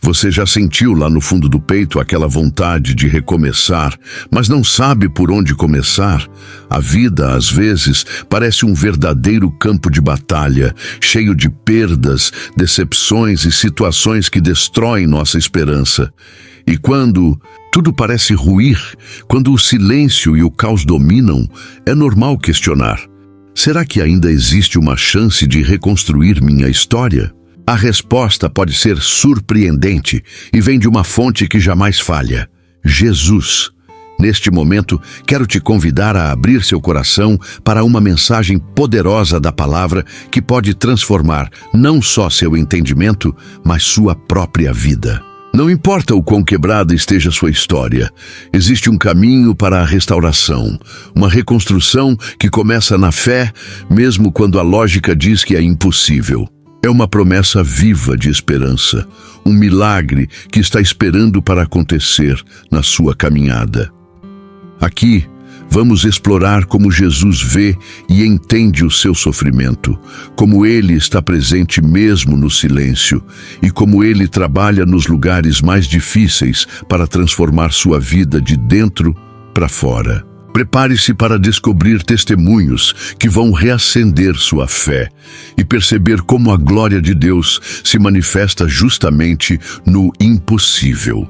Você já sentiu lá no fundo do peito aquela vontade de recomeçar, mas não sabe por onde começar? A vida, às vezes, parece um verdadeiro campo de batalha, cheio de perdas, decepções e situações que destroem nossa esperança. E quando tudo parece ruir, quando o silêncio e o caos dominam, é normal questionar: será que ainda existe uma chance de reconstruir minha história? A resposta pode ser surpreendente e vem de uma fonte que jamais falha: Jesus. Neste momento, quero te convidar a abrir seu coração para uma mensagem poderosa da palavra que pode transformar não só seu entendimento, mas sua própria vida. Não importa o quão quebrada esteja sua história, existe um caminho para a restauração, uma reconstrução que começa na fé, mesmo quando a lógica diz que é impossível. É uma promessa viva de esperança, um milagre que está esperando para acontecer na sua caminhada. Aqui, vamos explorar como Jesus vê e entende o seu sofrimento, como Ele está presente mesmo no silêncio e como Ele trabalha nos lugares mais difíceis para transformar sua vida de dentro para fora. Prepare-se para descobrir testemunhos que vão reacender sua fé e perceber como a glória de Deus se manifesta justamente no impossível.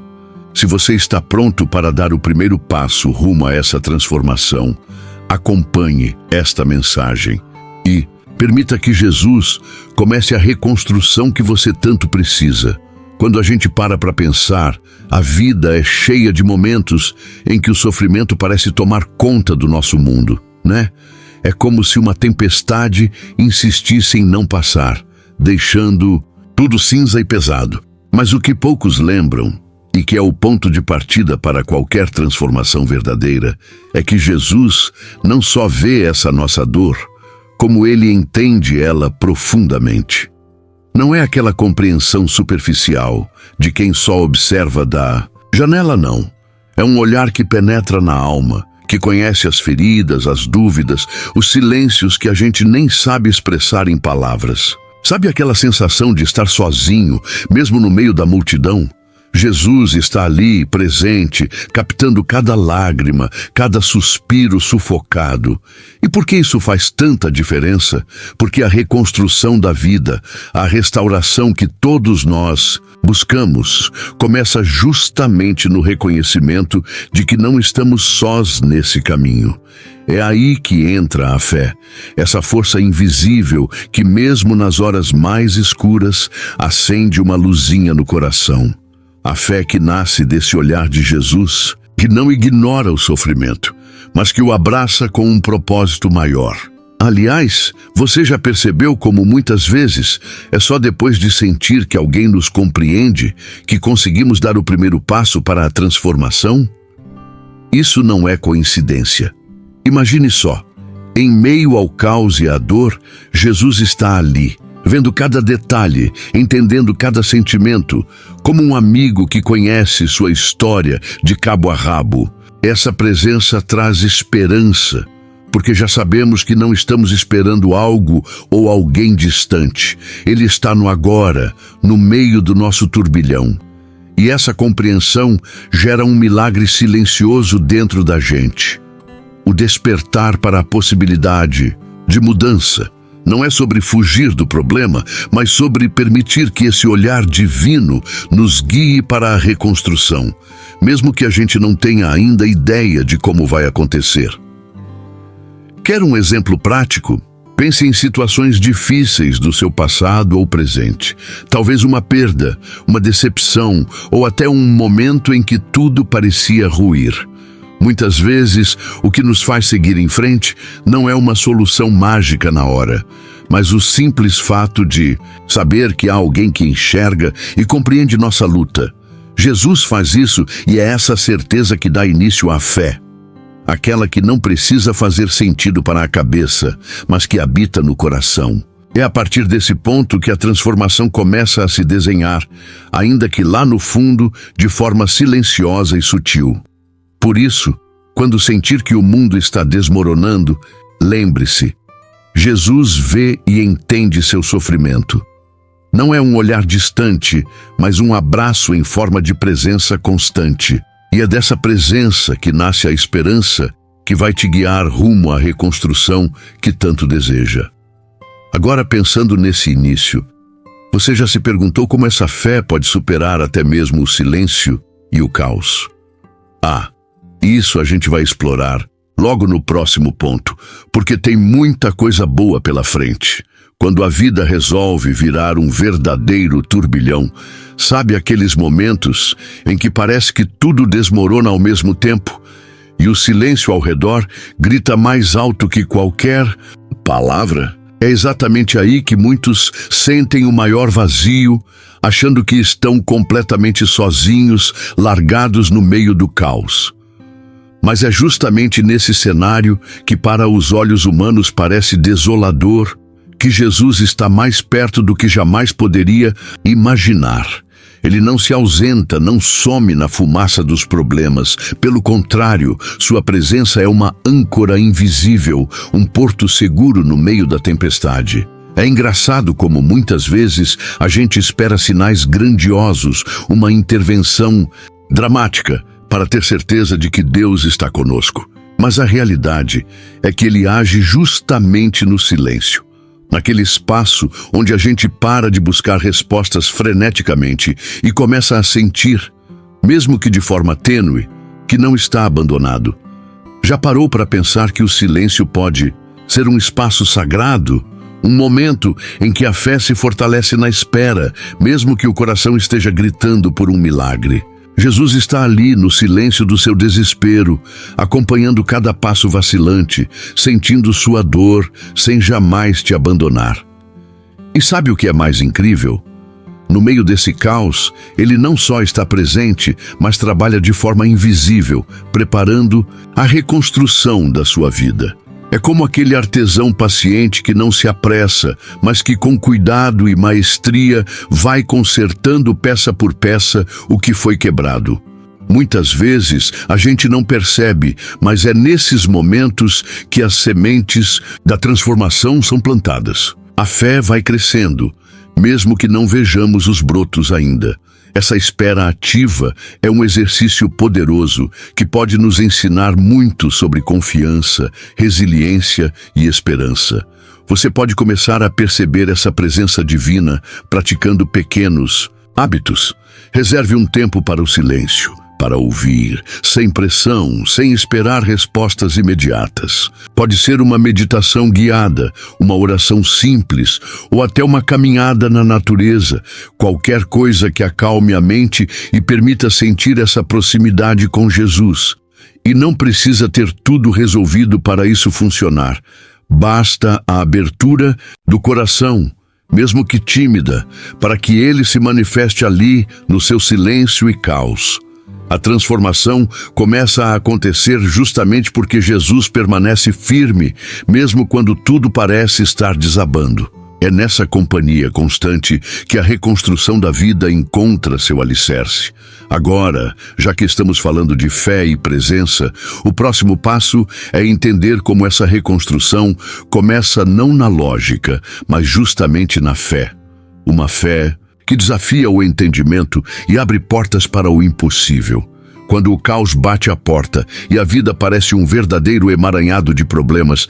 Se você está pronto para dar o primeiro passo rumo a essa transformação, acompanhe esta mensagem e permita que Jesus comece a reconstrução que você tanto precisa. Quando a gente para pensar, a vida é cheia de momentos em que o sofrimento parece tomar conta do nosso mundo, né? É como se uma tempestade insistisse em não passar, deixando tudo cinza e pesado. Mas o que poucos lembram, e que é o ponto de partida para qualquer transformação verdadeira, é que Jesus não só vê essa nossa dor, como Ele entende ela profundamente. Não é aquela compreensão superficial de quem só observa da janela, não. É um olhar que penetra na alma, que conhece as feridas, as dúvidas, os silêncios que a gente nem sabe expressar em palavras. Sabe aquela sensação de estar sozinho, mesmo no meio da multidão? Jesus está ali, presente, captando cada lágrima, cada suspiro sufocado. E por que isso faz tanta diferença? Porque a reconstrução da vida, a restauração que todos nós buscamos, começa justamente no reconhecimento de que não estamos sós nesse caminho. É aí que entra a fé, essa força invisível que mesmo nas horas mais escuras acende uma luzinha no coração. A fé que nasce desse olhar de Jesus, que não ignora o sofrimento, mas que o abraça com um propósito maior. Aliás, você já percebeu como muitas vezes é só depois de sentir que alguém nos compreende que conseguimos dar o primeiro passo para a transformação? Isso não é coincidência. Imagine só, em meio ao caos e à dor, Jesus está ali, vendo cada detalhe, entendendo cada sentimento, como um amigo que conhece sua história de cabo a rabo. Essa presença traz esperança, porque já sabemos que não estamos esperando algo ou alguém distante. Ele está no agora, no meio do nosso turbilhão. E essa compreensão gera um milagre silencioso dentro da gente. O despertar para a possibilidade de mudança. Não é sobre fugir do problema, mas sobre permitir que esse olhar divino nos guie para a reconstrução, mesmo que a gente não tenha ainda ideia de como vai acontecer. Quer um exemplo prático? Pense em situações difíceis do seu passado ou presente. Talvez uma perda, uma decepção ou até um momento em que tudo parecia ruir. Muitas vezes, o que nos faz seguir em frente não é uma solução mágica na hora, mas o simples fato de saber que há alguém que enxerga e compreende nossa luta. Jesus faz isso e é essa certeza que dá início à fé. Aquela que não precisa fazer sentido para a cabeça, mas que habita no coração. É a partir desse ponto que a transformação começa a se desenhar, ainda que lá no fundo, de forma silenciosa e sutil. Por isso, quando sentir que o mundo está desmoronando, lembre-se, Jesus vê e entende seu sofrimento. Não é um olhar distante, mas um abraço em forma de presença constante. E é dessa presença que nasce a esperança que vai te guiar rumo à reconstrução que tanto deseja. Agora, pensando nesse início, você já se perguntou como essa fé pode superar até mesmo o silêncio e o caos? Isso a gente vai explorar logo no próximo ponto, porque tem muita coisa boa pela frente. Quando a vida resolve virar um verdadeiro turbilhão, sabe aqueles momentos em que parece que tudo desmorona ao mesmo tempo e o silêncio ao redor grita mais alto que qualquer palavra? É exatamente aí que muitos sentem o maior vazio, achando que estão completamente sozinhos, largados no meio do caos. Mas é justamente nesse cenário, que para os olhos humanos parece desolador, que Jesus está mais perto do que jamais poderia imaginar. Ele não se ausenta, não some na fumaça dos problemas. Pelo contrário, sua presença é uma âncora invisível, um porto seguro no meio da tempestade. É engraçado como muitas vezes a gente espera sinais grandiosos, uma intervenção dramática, para ter certeza de que Deus está conosco. Mas a realidade é que Ele age justamente no silêncio. Naquele espaço onde a gente para de buscar respostas freneticamente e começa a sentir, mesmo que de forma tênue, que não está abandonado. Já parou para pensar que o silêncio pode ser um espaço sagrado? Um momento em que a fé se fortalece na espera, mesmo que o coração esteja gritando por um milagre. Jesus está ali no silêncio do seu desespero, acompanhando cada passo vacilante, sentindo sua dor, sem jamais te abandonar. E sabe o que é mais incrível? No meio desse caos, Ele não só está presente, mas trabalha de forma invisível, preparando a reconstrução da sua vida. É como aquele artesão paciente que não se apressa, mas que com cuidado e maestria vai consertando peça por peça o que foi quebrado. Muitas vezes a gente não percebe, mas é nesses momentos que as sementes da transformação são plantadas. A fé vai crescendo, mesmo que não vejamos os brotos ainda. Essa espera ativa é um exercício poderoso que pode nos ensinar muito sobre confiança, resiliência e esperança. Você pode começar a perceber essa presença divina praticando pequenos hábitos. Reserve um tempo para o silêncio, para ouvir, sem pressão, sem esperar respostas imediatas. Pode ser uma meditação guiada, uma oração simples ou até uma caminhada na natureza, qualquer coisa que acalme a mente e permita sentir essa proximidade com Jesus. E não precisa ter tudo resolvido para isso funcionar. Basta a abertura do coração, mesmo que tímida, para que Ele se manifeste ali no seu silêncio e caos. A transformação começa a acontecer justamente porque Jesus permanece firme, mesmo quando tudo parece estar desabando. É nessa companhia constante que a reconstrução da vida encontra seu alicerce. Agora, já que estamos falando de fé e presença, o próximo passo é entender como essa reconstrução começa não na lógica, mas justamente na fé. Uma fé que desafia o entendimento e abre portas para o impossível. Quando o caos bate à porta e a vida parece um verdadeiro emaranhado de problemas,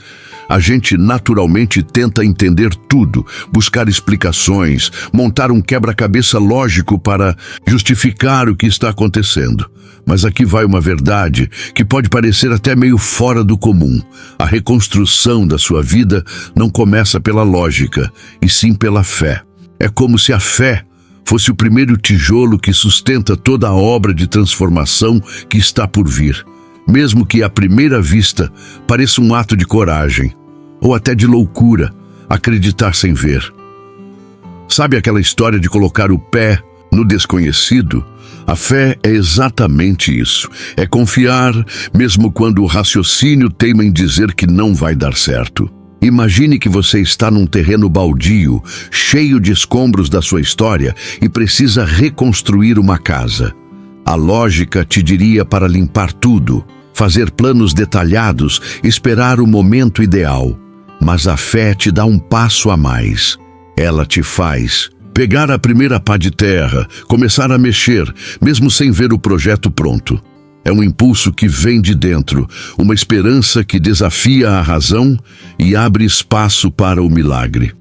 a gente naturalmente tenta entender tudo, buscar explicações, montar um quebra-cabeça lógico para justificar o que está acontecendo. Mas aqui vai uma verdade que pode parecer até meio fora do comum. A reconstrução da sua vida não começa pela lógica, e sim pela fé. É como se a fé fosse o primeiro tijolo que sustenta toda a obra de transformação que está por vir, mesmo que à primeira vista pareça um ato de coragem, ou até de loucura, acreditar sem ver. Sabe aquela história de colocar o pé no desconhecido? A fé é exatamente isso. É confiar, mesmo quando o raciocínio teima em dizer que não vai dar certo. Imagine que você está num terreno baldio, cheio de escombros da sua história e precisa reconstruir uma casa. A lógica te diria para limpar tudo, fazer planos detalhados, esperar o momento ideal. Mas a fé te dá um passo a mais. Ela te faz Pegar a primeira pá de terra, começar a mexer, mesmo sem ver o projeto pronto. É um impulso que vem de dentro, uma esperança que desafia a razão e abre espaço para o milagre.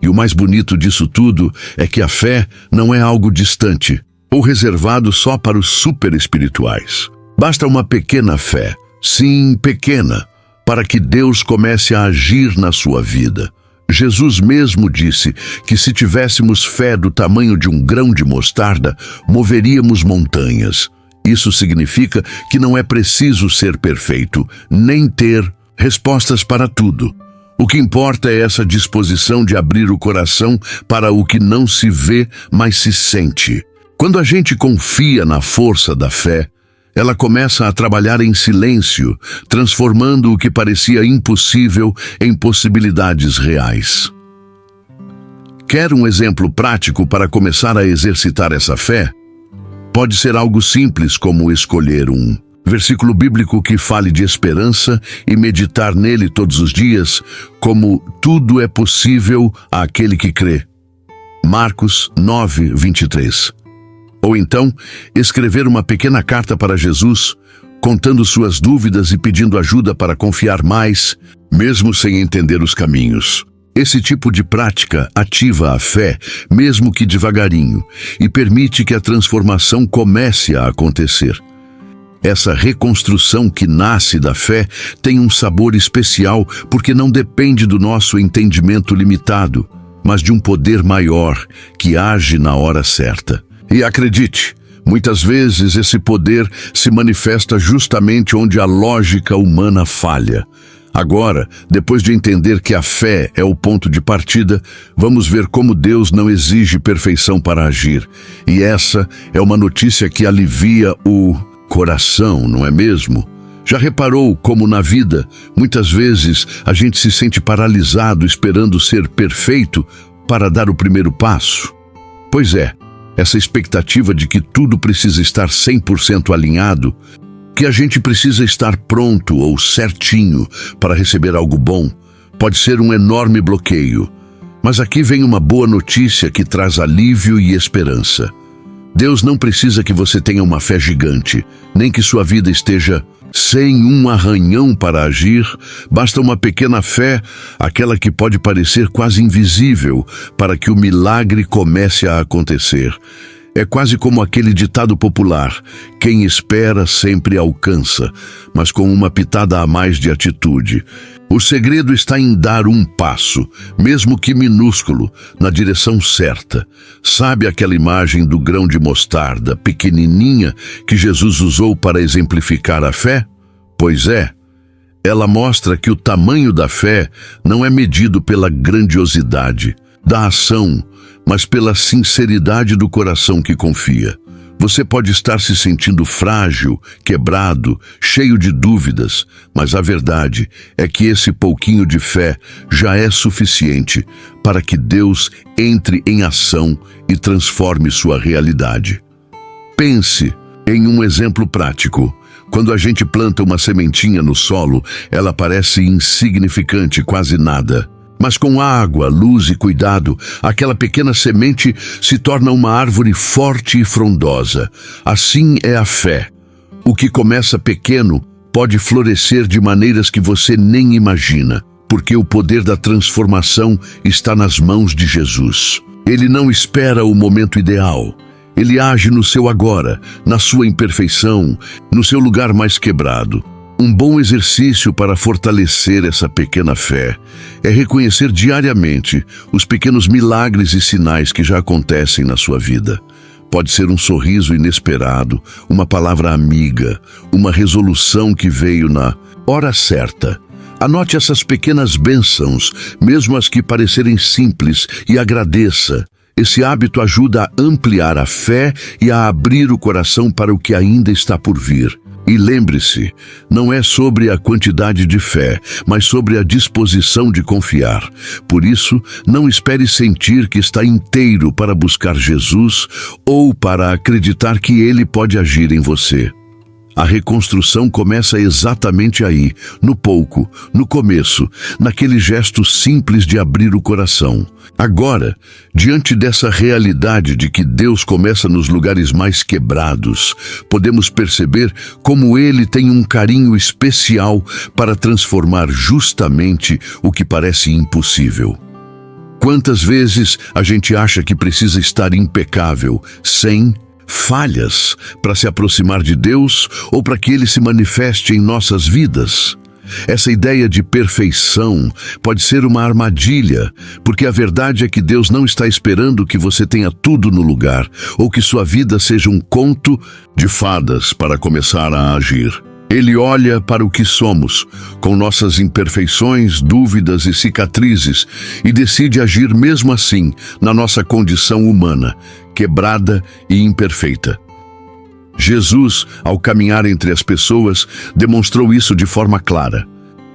E o mais bonito disso tudo é que a fé não é algo distante ou reservado só para os super espirituais. Basta uma pequena fé, sim, pequena, para que Deus comece a agir na sua vida. Jesus mesmo disse que se tivéssemos fé do tamanho de um grão de mostarda, moveríamos montanhas. Isso significa que não é preciso ser perfeito, nem ter respostas para tudo. O que importa é essa disposição de abrir o coração para o que não se vê, mas se sente. Quando a gente confia na força da fé, ela começa a trabalhar em silêncio, transformando o que parecia impossível em possibilidades reais. Quer um exemplo prático para começar a exercitar essa fé? Pode ser algo simples como escolher um versículo bíblico que fale de esperança e meditar nele todos os dias, como tudo é possível àquele que crê. Marcos 9, 23. Ou então, escrever uma pequena carta para Jesus, contando suas dúvidas e pedindo ajuda para confiar mais, mesmo sem entender os caminhos. Esse tipo de prática ativa a fé, mesmo que devagarinho, e permite que a transformação comece a acontecer. Essa reconstrução que nasce da fé tem um sabor especial porque não depende do nosso entendimento limitado, mas de um poder maior que age na hora certa. E acredite, muitas vezes esse poder se manifesta justamente onde a lógica humana falha. Agora, depois de entender que a fé é o ponto de partida, vamos ver como Deus não exige perfeição para agir. E essa é uma notícia que alivia o coração, não é mesmo? Já reparou como na vida, muitas vezes, a gente se sente paralisado esperando ser perfeito para dar o primeiro passo? Pois é, essa expectativa de que tudo precisa estar 100% alinhado, que a gente precisa estar pronto ou certinho para receber algo bom, pode ser um enorme bloqueio. Mas aqui vem uma boa notícia que traz alívio e esperança. Deus não precisa que você tenha uma fé gigante, nem que sua vida esteja sem um arranhão para agir. Basta uma pequena fé, aquela que pode parecer quase invisível, para que o milagre comece a acontecer. É quase como aquele ditado popular: quem espera sempre alcança, mas com uma pitada a mais de atitude. O segredo está em dar um passo, mesmo que minúsculo, na direção certa. Sabe aquela imagem do grão de mostarda, pequenininha, que Jesus usou para exemplificar a fé? Pois é, ela mostra que o tamanho da fé não é medido pela grandiosidade da ação, mas pela sinceridade do coração que confia. Você pode estar se sentindo frágil, quebrado, cheio de dúvidas, mas a verdade é que esse pouquinho de fé já é suficiente para que Deus entre em ação e transforme sua realidade. Pense em um exemplo prático. Quando a gente planta uma sementinha no solo, ela parece insignificante, quase nada. Mas com água, luz e cuidado, aquela pequena semente se torna uma árvore forte e frondosa. Assim é a fé. O que começa pequeno pode florescer de maneiras que você nem imagina, porque o poder da transformação está nas mãos de Jesus. Ele não espera o momento ideal. Ele age no seu agora, na sua imperfeição, no seu lugar mais quebrado. Um bom exercício para fortalecer essa pequena fé é reconhecer diariamente os pequenos milagres e sinais que já acontecem na sua vida. Pode ser um sorriso inesperado, uma palavra amiga, uma resolução que veio na hora certa. Anote essas pequenas bênçãos, mesmo as que parecerem simples, e agradeça. Esse hábito ajuda a ampliar a fé e a abrir o coração para o que ainda está por vir. E lembre-se, não é sobre a quantidade de fé, mas sobre a disposição de confiar. Por isso, não espere sentir que está inteiro para buscar Jesus ou para acreditar que Ele pode agir em você. A reconstrução começa exatamente aí, no pouco, no começo, naquele gesto simples de abrir o coração. Agora, diante dessa realidade de que Deus começa nos lugares mais quebrados, podemos perceber como Ele tem um carinho especial para transformar justamente o que parece impossível. Quantas vezes a gente acha que precisa estar impecável, sem falhas, para se aproximar de Deus ou para que Ele se manifeste em nossas vidas? Essa ideia de perfeição pode ser uma armadilha, porque a verdade é que Deus não está esperando que você tenha tudo no lugar, ou que sua vida seja um conto de fadas para começar a agir. Ele olha para o que somos, com nossas imperfeições, dúvidas e cicatrizes, e decide agir mesmo assim, na nossa condição humana, quebrada e imperfeita. Jesus, ao caminhar entre as pessoas, demonstrou isso de forma clara.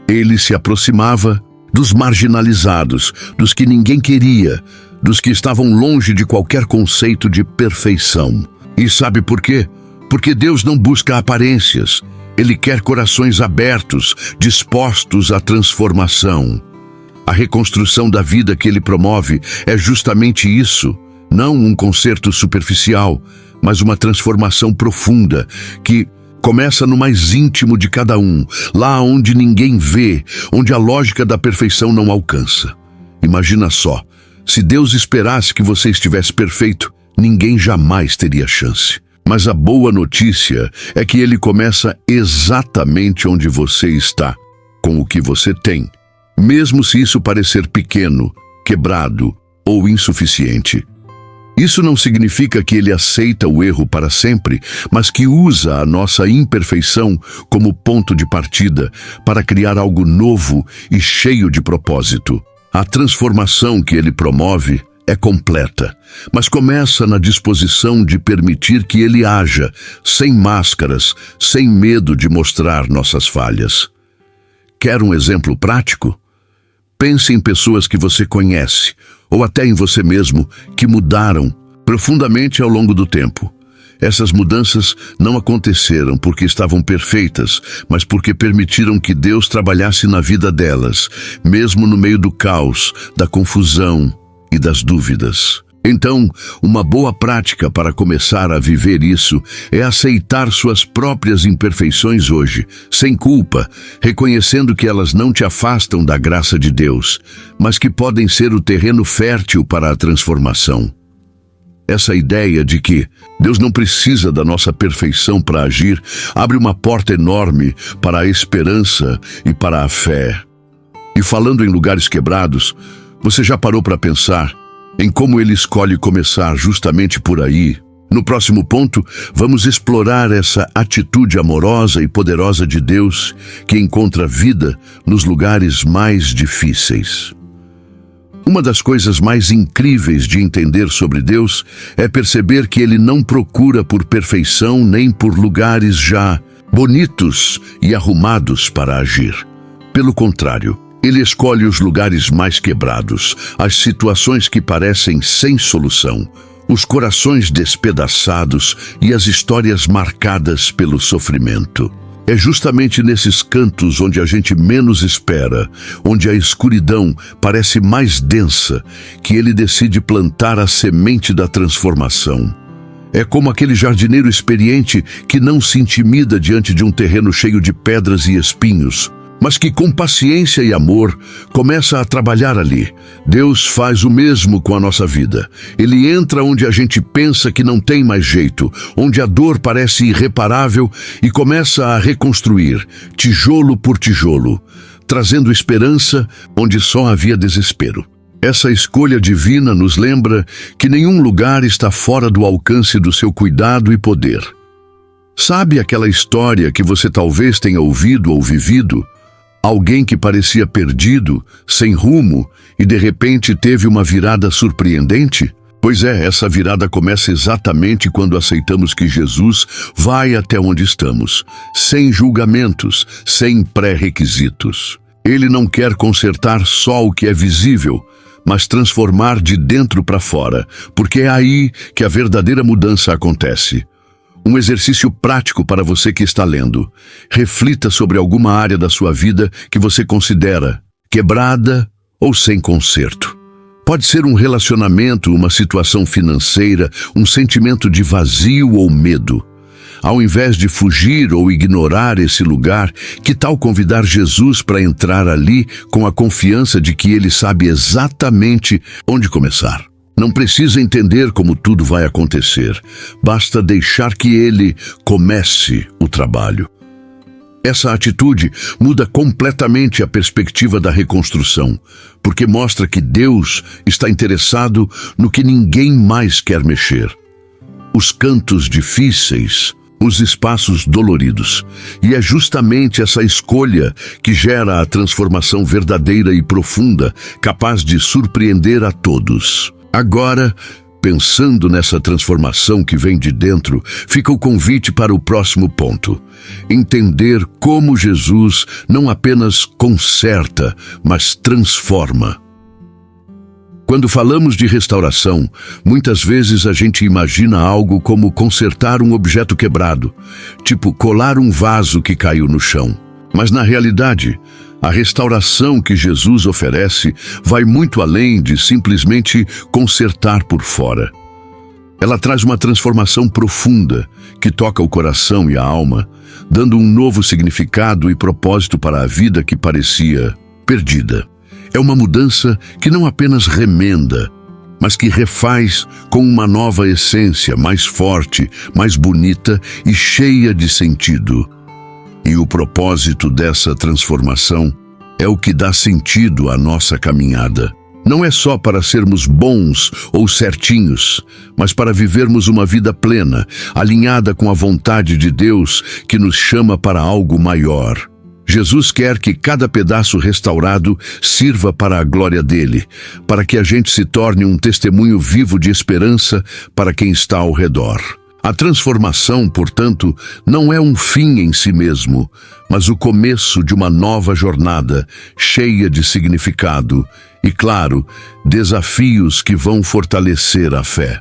Ele se aproximava dos marginalizados, dos que ninguém queria, dos que estavam longe de qualquer conceito de perfeição. E sabe por quê? Porque Deus não busca aparências. Ele quer corações abertos, dispostos à transformação. A reconstrução da vida que Ele promove é justamente isso. Não um conserto superficial, mas uma transformação profunda que começa no mais íntimo de cada um, lá onde ninguém vê, onde a lógica da perfeição não alcança. Imagina só, se Deus esperasse que você estivesse perfeito, ninguém jamais teria chance. Mas a boa notícia é que Ele começa exatamente onde você está, com o que você tem, mesmo se isso parecer pequeno, quebrado ou insuficiente. Isso não significa que Ele aceita o erro para sempre, mas que usa a nossa imperfeição como ponto de partida para criar algo novo e cheio de propósito. A transformação que Ele promove é completa, mas começa na disposição de permitir que Ele haja, sem máscaras, sem medo de mostrar nossas falhas. Quer um exemplo prático? Pense em pessoas que você conhece, ou até em você mesmo, que mudaram profundamente ao longo do tempo. Essas mudanças não aconteceram porque estavam perfeitas, mas porque permitiram que Deus trabalhasse na vida delas, mesmo no meio do caos, da confusão e das dúvidas. Então, uma boa prática para começar a viver isso é aceitar suas próprias imperfeições hoje, sem culpa, reconhecendo que elas não te afastam da graça de Deus, mas que podem ser o terreno fértil para a transformação. Essa ideia de que Deus não precisa da nossa perfeição para agir abre uma porta enorme para a esperança e para a fé. E falando em lugares quebrados, você já parou para pensar em como Ele escolhe começar justamente por aí? No próximo ponto, vamos explorar essa atitude amorosa e poderosa de Deus que encontra vida nos lugares mais difíceis. Uma das coisas mais incríveis de entender sobre Deus é perceber que Ele não procura por perfeição nem por lugares já bonitos e arrumados para agir. Pelo contrário, Ele escolhe os lugares mais quebrados, as situações que parecem sem solução, os corações despedaçados e as histórias marcadas pelo sofrimento. É justamente nesses cantos onde a gente menos espera, onde a escuridão parece mais densa, que Ele decide plantar a semente da transformação. É como aquele jardineiro experiente que não se intimida diante de um terreno cheio de pedras e espinhos, mas que com paciência e amor começa a trabalhar ali. Deus faz o mesmo com a nossa vida. Ele entra onde a gente pensa que não tem mais jeito, onde a dor parece irreparável e começa a reconstruir, tijolo por tijolo, trazendo esperança onde só havia desespero. Essa escolha divina nos lembra que nenhum lugar está fora do alcance do seu cuidado e poder. Sabe aquela história que você talvez tenha ouvido ou vivido? Alguém que parecia perdido, sem rumo, e de repente teve uma virada surpreendente? Pois é, essa virada começa exatamente quando aceitamos que Jesus vai até onde estamos, sem julgamentos, sem pré-requisitos. Ele não quer consertar só o que é visível, mas transformar de dentro para fora, porque é aí que a verdadeira mudança acontece. Um exercício prático para você que está lendo. Reflita sobre alguma área da sua vida que você considera quebrada ou sem conserto. Pode ser um relacionamento, uma situação financeira, um sentimento de vazio ou medo. Ao invés de fugir ou ignorar esse lugar, que tal convidar Jesus para entrar ali com a confiança de que Ele sabe exatamente onde começar? Não precisa entender como tudo vai acontecer. Basta deixar que Ele comece o trabalho. Essa atitude muda completamente a perspectiva da reconstrução, porque mostra que Deus está interessado no que ninguém mais quer mexer. Os cantos difíceis, os espaços doloridos. E é justamente essa escolha que gera a transformação verdadeira e profunda, capaz de surpreender a todos. Agora, pensando nessa transformação que vem de dentro, fica o convite para o próximo ponto. Entender como Jesus não apenas conserta, mas transforma. Quando falamos de restauração, muitas vezes a gente imagina algo como consertar um objeto quebrado, tipo colar um vaso que caiu no chão. Mas na realidade, a restauração que Jesus oferece vai muito além de simplesmente consertar por fora. Ela traz uma transformação profunda que toca o coração e a alma, dando um novo significado e propósito para a vida que parecia perdida. É uma mudança que não apenas remenda, mas que refaz com uma nova essência mais forte, mais bonita e cheia de sentido. E o propósito dessa transformação é o que dá sentido à nossa caminhada. Não é só para sermos bons ou certinhos, mas para vivermos uma vida plena, alinhada com a vontade de Deus que nos chama para algo maior. Jesus quer que cada pedaço restaurado sirva para a glória dele, para que a gente se torne um testemunho vivo de esperança para quem está ao redor. A transformação, portanto, não é um fim em si mesmo, mas o começo de uma nova jornada, cheia de significado e, claro, desafios que vão fortalecer a fé.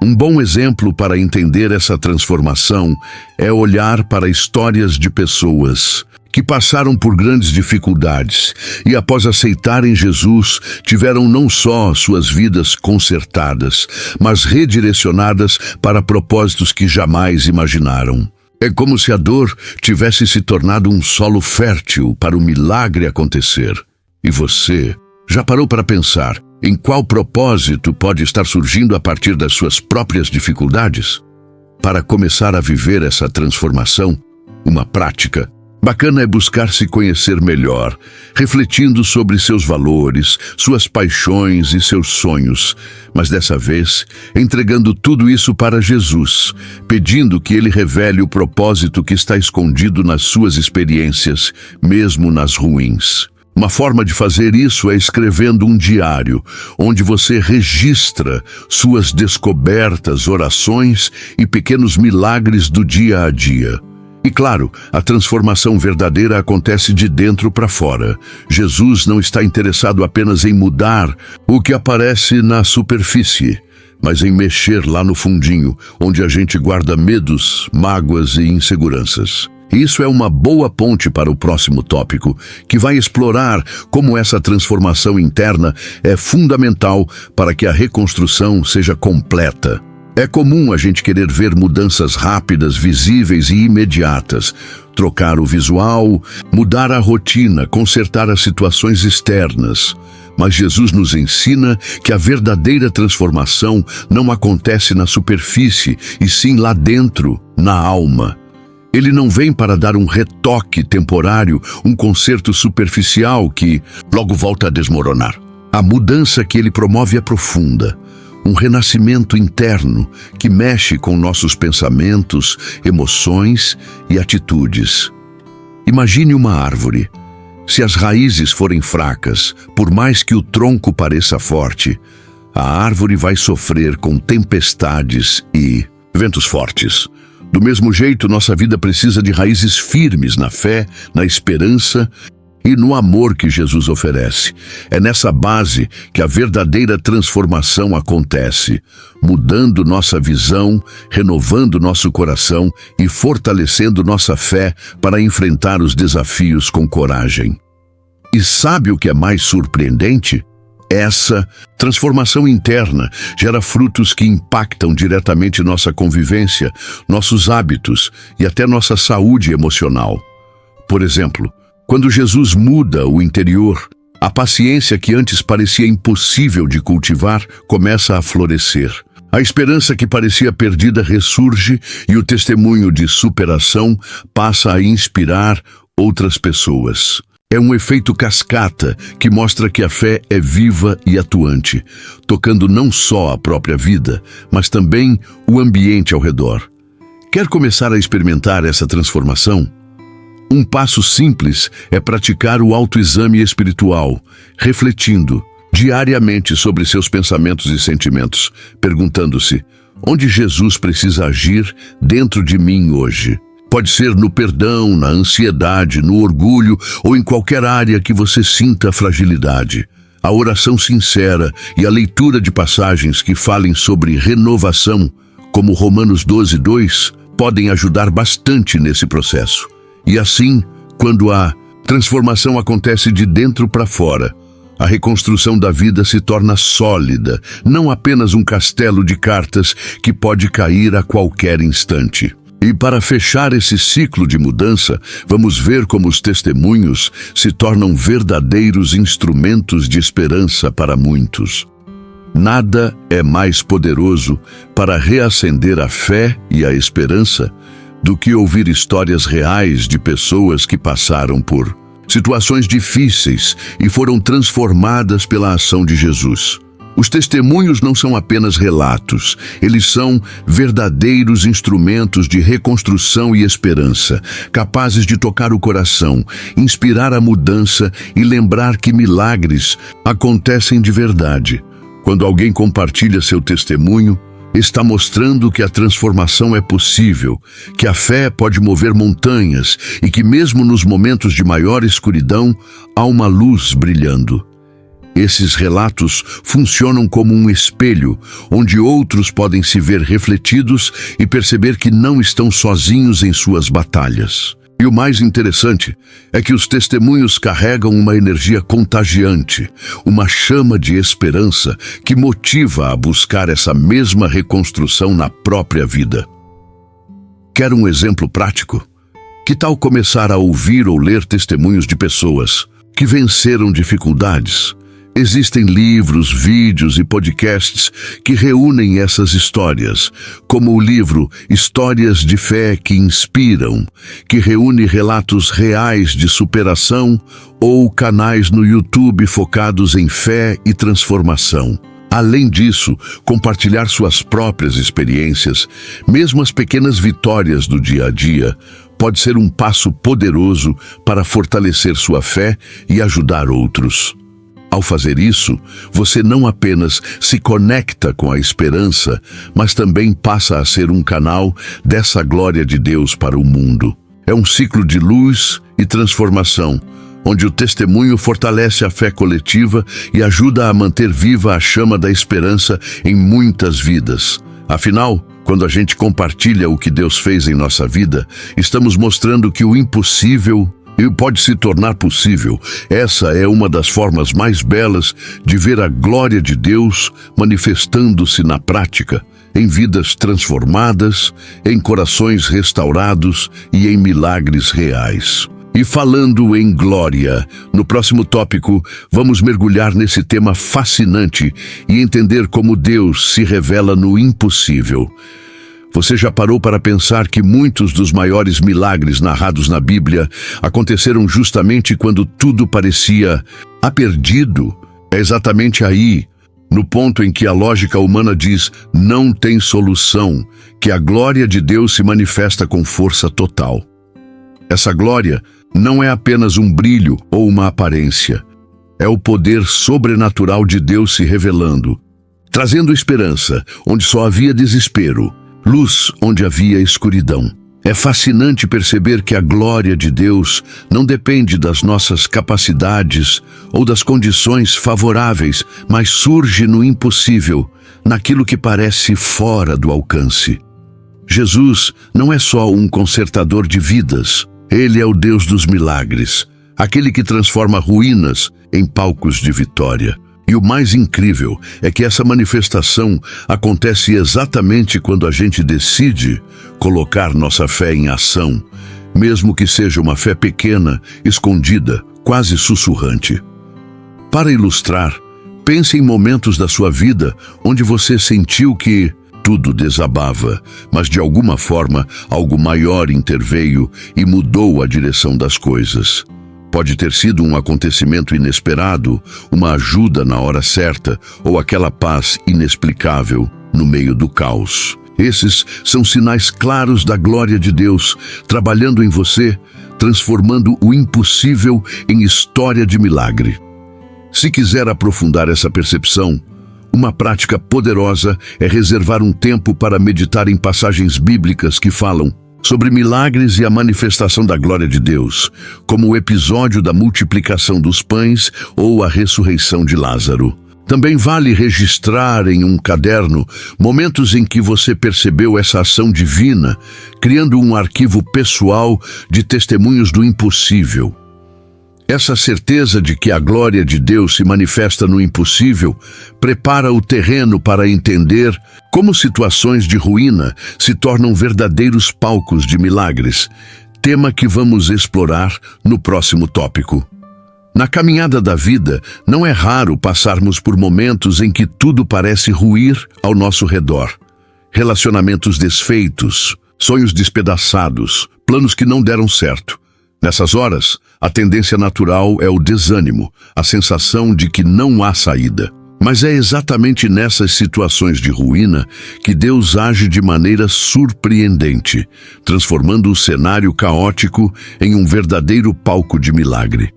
Um bom exemplo para entender essa transformação é olhar para histórias de pessoas que passaram por grandes dificuldades e, após aceitarem Jesus, tiveram não só suas vidas consertadas, mas redirecionadas para propósitos que jamais imaginaram. É como se a dor tivesse se tornado um solo fértil para o milagre acontecer. E você já parou para pensar em qual propósito pode estar surgindo a partir das suas próprias dificuldades? Para começar a viver essa transformação, uma prática bacana é buscar se conhecer melhor, refletindo sobre seus valores, suas paixões e seus sonhos, mas dessa vez entregando tudo isso para Jesus, pedindo que Ele revele o propósito que está escondido nas suas experiências, mesmo nas ruins. Uma forma de fazer isso é escrevendo um diário, onde você registra suas descobertas, orações e pequenos milagres do dia a dia. E claro, a transformação verdadeira acontece de dentro para fora. Jesus não está interessado apenas em mudar o que aparece na superfície, mas em mexer lá no fundinho, onde a gente guarda medos, mágoas e inseguranças. Isso é uma boa ponte para o próximo tópico, que vai explorar como essa transformação interna é fundamental para que a reconstrução seja completa. É comum a gente querer ver mudanças rápidas, visíveis e imediatas, trocar o visual, mudar a rotina, consertar as situações externas. Mas Jesus nos ensina que a verdadeira transformação não acontece na superfície, e sim lá dentro, na alma. Ele não vem para dar um retoque temporário, um conserto superficial que logo volta a desmoronar. A mudança que ele promove é profunda. Um renascimento interno que mexe com nossos pensamentos, emoções e atitudes. Imagine uma árvore. Se as raízes forem fracas, por mais que o tronco pareça forte, a árvore vai sofrer com tempestades e ventos fortes. Do mesmo jeito, nossa vida precisa de raízes firmes na fé, na esperança e no amor que Jesus oferece. É nessa base que a verdadeira transformação acontece, mudando nossa visão, renovando nosso coração e fortalecendo nossa fé para enfrentar os desafios com coragem. E sabe o que é mais surpreendente? Essa transformação interna gera frutos que impactam diretamente nossa convivência, nossos hábitos e até nossa saúde emocional. Por exemplo, quando Jesus muda o interior, a paciência que antes parecia impossível de cultivar começa a florescer. A esperança que parecia perdida ressurge e o testemunho de superação passa a inspirar outras pessoas. É um efeito cascata que mostra que a fé é viva e atuante, tocando não só a própria vida, mas também o ambiente ao redor. Quer começar a experimentar essa transformação? Um passo simples é praticar o autoexame espiritual, refletindo diariamente sobre seus pensamentos e sentimentos, perguntando-se: onde Jesus precisa agir dentro de mim hoje? Pode ser no perdão, na ansiedade, no orgulho ou em qualquer área que você sinta fragilidade. A oração sincera e a leitura de passagens que falem sobre renovação, como Romanos 12:2, podem ajudar bastante nesse processo. E assim, quando a transformação acontece de dentro para fora, a reconstrução da vida se torna sólida, não apenas um castelo de cartas que pode cair a qualquer instante. E para fechar esse ciclo de mudança, vamos ver como os testemunhos se tornam verdadeiros instrumentos de esperança para muitos. Nada é mais poderoso para reacender a fé e a esperança do que ouvir histórias reais de pessoas que passaram por situações difíceis e foram transformadas pela ação de Jesus. Os testemunhos não são apenas relatos, eles são verdadeiros instrumentos de reconstrução e esperança, capazes de tocar o coração, inspirar a mudança e lembrar que milagres acontecem de verdade. Quando alguém compartilha seu testemunho, está mostrando que a transformação é possível, que a fé pode mover montanhas e que mesmo nos momentos de maior escuridão, há uma luz brilhando. Esses relatos funcionam como um espelho, onde outros podem se ver refletidos e perceber que não estão sozinhos em suas batalhas. E o mais interessante é que os testemunhos carregam uma energia contagiante, uma chama de esperança que motiva a buscar essa mesma reconstrução na própria vida. Quer um exemplo prático? Que tal começar a ouvir ou ler testemunhos de pessoas que venceram dificuldades? Existem livros, vídeos e podcasts que reúnem essas histórias, como o livro Histórias de Fé que Inspiram, que reúne relatos reais de superação, ou canais no YouTube focados em fé e transformação. Além disso, compartilhar suas próprias experiências, mesmo as pequenas vitórias do dia a dia, pode ser um passo poderoso para fortalecer sua fé e ajudar outros. Ao fazer isso, você não apenas se conecta com a esperança, mas também passa a ser um canal dessa glória de Deus para o mundo. É um ciclo de luz e transformação, onde o testemunho fortalece a fé coletiva e ajuda a manter viva a chama da esperança em muitas vidas. Afinal, quando a gente compartilha o que Deus fez em nossa vida, estamos mostrando que o impossível pode se tornar possível. Essa é uma das formas mais belas de ver a glória de Deus manifestando-se na prática, em vidas transformadas, em corações restaurados e em milagres reais. E falando em glória, no próximo tópico, vamos mergulhar nesse tema fascinante e entender como Deus se revela no impossível. Você já parou para pensar que muitos dos maiores milagres narrados na Bíblia aconteceram justamente quando tudo parecia perdido? É exatamente aí, no ponto em que a lógica humana diz não tem solução, que a glória de Deus se manifesta com força total. Essa glória não é apenas um brilho ou uma aparência. É o poder sobrenatural de Deus se revelando, trazendo esperança onde só havia desespero, luz onde havia escuridão. É fascinante perceber que a glória de Deus não depende das nossas capacidades ou das condições favoráveis, mas surge no impossível, naquilo que parece fora do alcance. Jesus não é só um consertador de vidas, Ele é o Deus dos milagres, aquele que transforma ruínas em palcos de vitória. E o mais incrível é que essa manifestação acontece exatamente quando a gente decide colocar nossa fé em ação, mesmo que seja uma fé pequena, escondida, quase sussurrante. Para ilustrar, pense em momentos da sua vida onde você sentiu que tudo desabava, mas de alguma forma algo maior interveio e mudou a direção das coisas. Pode ter sido um acontecimento inesperado, uma ajuda na hora certa ou aquela paz inexplicável no meio do caos. Esses são sinais claros da glória de Deus trabalhando em você, transformando o impossível em história de milagre. Se quiser aprofundar essa percepção, uma prática poderosa é reservar um tempo para meditar em passagens bíblicas que falam sobre milagres e a manifestação da glória de Deus, como o episódio da multiplicação dos pães ou a ressurreição de Lázaro. Também vale registrar em um caderno momentos em que você percebeu essa ação divina, criando um arquivo pessoal de testemunhos do impossível. Essa certeza de que a glória de Deus se manifesta no impossível prepara o terreno para entender como situações de ruína se tornam verdadeiros palcos de milagres, tema que vamos explorar no próximo tópico. Na caminhada da vida, não é raro passarmos por momentos em que tudo parece ruir ao nosso redor. Relacionamentos desfeitos, sonhos despedaçados, planos que não deram certo. Nessas horas, a tendência natural é o desânimo, a sensação de que não há saída. Mas é exatamente nessas situações de ruína que Deus age de maneira surpreendente, transformando o cenário caótico em um verdadeiro palco de milagre.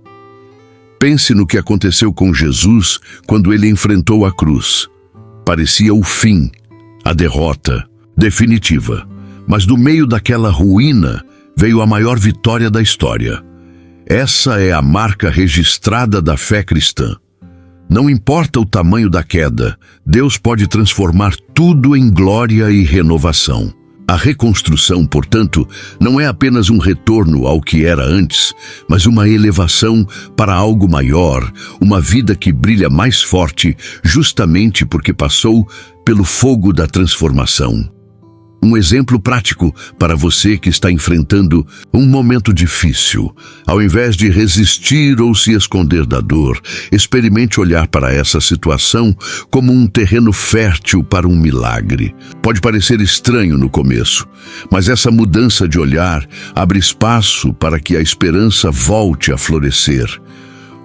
Pense no que aconteceu com Jesus quando ele enfrentou a cruz. Parecia o fim, a derrota definitiva. Mas do meio daquela ruína veio a maior vitória da história. Essa é a marca registrada da fé cristã. Não importa o tamanho da queda, Deus pode transformar tudo em glória e renovação. A reconstrução, portanto, não é apenas um retorno ao que era antes, mas uma elevação para algo maior, uma vida que brilha mais forte justamente porque passou pelo fogo da transformação. Um exemplo prático para você que está enfrentando um momento difícil. Ao invés de resistir ou se esconder da dor, experimente olhar para essa situação como um terreno fértil para um milagre. Pode parecer estranho no começo, mas essa mudança de olhar abre espaço para que a esperança volte a florescer.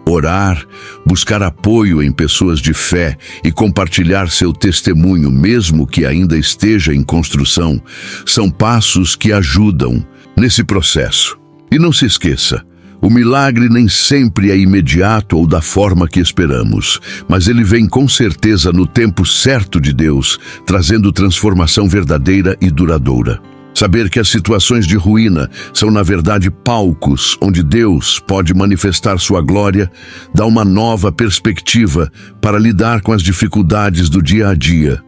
Orar, buscar apoio em pessoas de fé e compartilhar seu testemunho, mesmo que ainda esteja em construção, são passos que ajudam nesse processo. E não se esqueça, o milagre nem sempre é imediato ou da forma que esperamos, mas ele vem com certeza no tempo certo de Deus, trazendo transformação verdadeira e duradoura. Saber que as situações de ruína são, na verdade, palcos onde Deus pode manifestar sua glória, dá uma nova perspectiva para lidar com as dificuldades do dia a dia.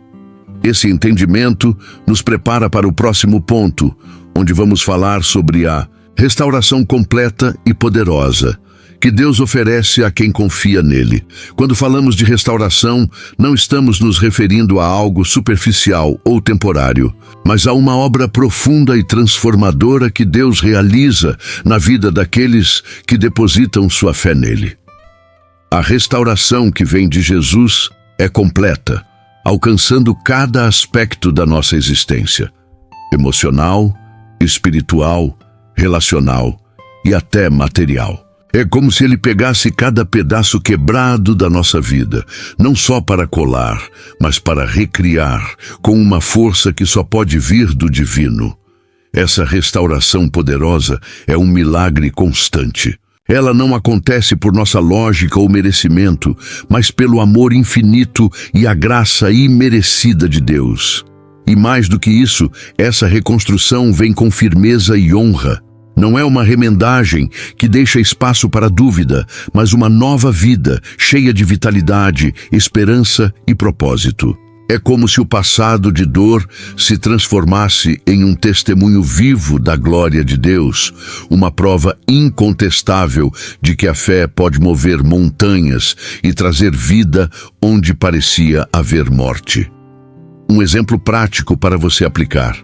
Esse entendimento nos prepara para o próximo ponto, onde vamos falar sobre a restauração completa e poderosa que Deus oferece a quem confia nele. Quando falamos de restauração, não estamos nos referindo a algo superficial ou temporário, mas a uma obra profunda e transformadora que Deus realiza na vida daqueles que depositam sua fé nele. A restauração que vem de Jesus é completa, alcançando cada aspecto da nossa existência: emocional, espiritual, relacional e até material. É como se ele pegasse cada pedaço quebrado da nossa vida, não só para colar, mas para recriar, com uma força que só pode vir do divino. Essa restauração poderosa é um milagre constante. Ela não acontece por nossa lógica ou merecimento, mas pelo amor infinito e a graça imerecida de Deus. E mais do que isso, essa reconstrução vem com firmeza e honra. Não é uma remendagem que deixa espaço para dúvida, mas uma nova vida, cheia de vitalidade, esperança e propósito. É como se o passado de dor se transformasse em um testemunho vivo da glória de Deus, uma prova incontestável de que a fé pode mover montanhas e trazer vida onde parecia haver morte. Um exemplo prático para você aplicar.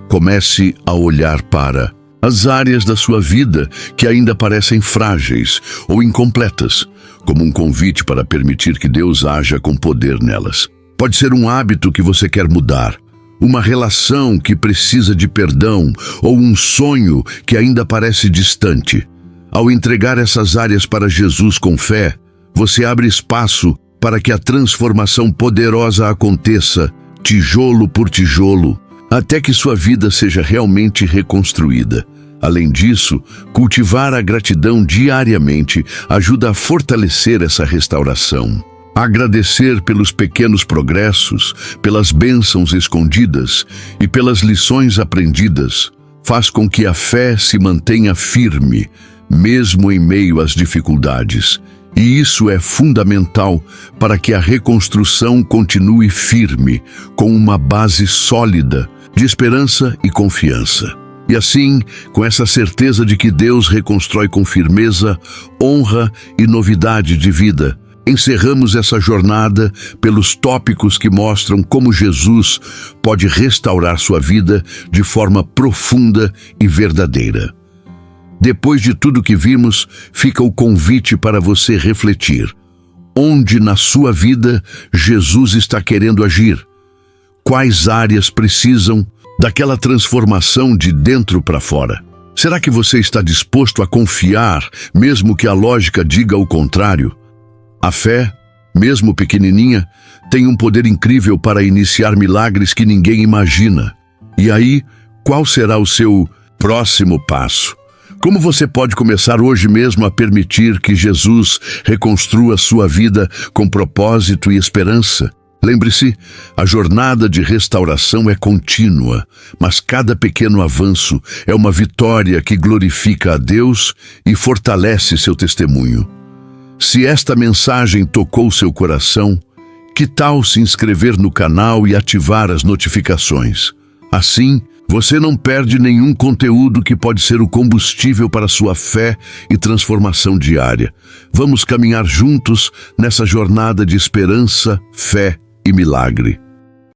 Comece a olhar para as áreas da sua vida que ainda parecem frágeis ou incompletas, como um convite para permitir que Deus haja com poder nelas. Pode ser um hábito que você quer mudar, uma relação que precisa de perdão ou um sonho que ainda parece distante. Ao entregar essas áreas para Jesus com fé, você abre espaço para que a transformação poderosa aconteça, tijolo por tijolo, até que sua vida seja realmente reconstruída. Além disso, cultivar a gratidão diariamente ajuda a fortalecer essa restauração. Agradecer pelos pequenos progressos, pelas bênçãos escondidas e pelas lições aprendidas faz com que a fé se mantenha firme, mesmo em meio às dificuldades. E isso é fundamental para que a reconstrução continue firme, com uma base sólida de esperança e confiança. E assim, com essa certeza de que Deus reconstrói com firmeza, honra e novidade de vida, encerramos essa jornada pelos tópicos que mostram como Jesus pode restaurar sua vida de forma profunda e verdadeira. Depois de tudo que vimos, fica o convite para você refletir. Onde na sua vida Jesus está querendo agir? Quais áreas precisam daquela transformação de dentro para fora? Será que você está disposto a confiar, mesmo que a lógica diga o contrário? A fé, mesmo pequenininha, tem um poder incrível para iniciar milagres que ninguém imagina. E aí, qual será o seu próximo passo? Como você pode começar hoje mesmo a permitir que Jesus reconstrua sua vida com propósito e esperança? Lembre-se, a jornada de restauração é contínua, mas cada pequeno avanço é uma vitória que glorifica a Deus e fortalece seu testemunho. Se esta mensagem tocou seu coração, que tal se inscrever no canal e ativar as notificações? Assim, você não perde nenhum conteúdo que pode ser o combustível para sua fé e transformação diária. Vamos caminhar juntos nessa jornada de esperança, fé e milagre.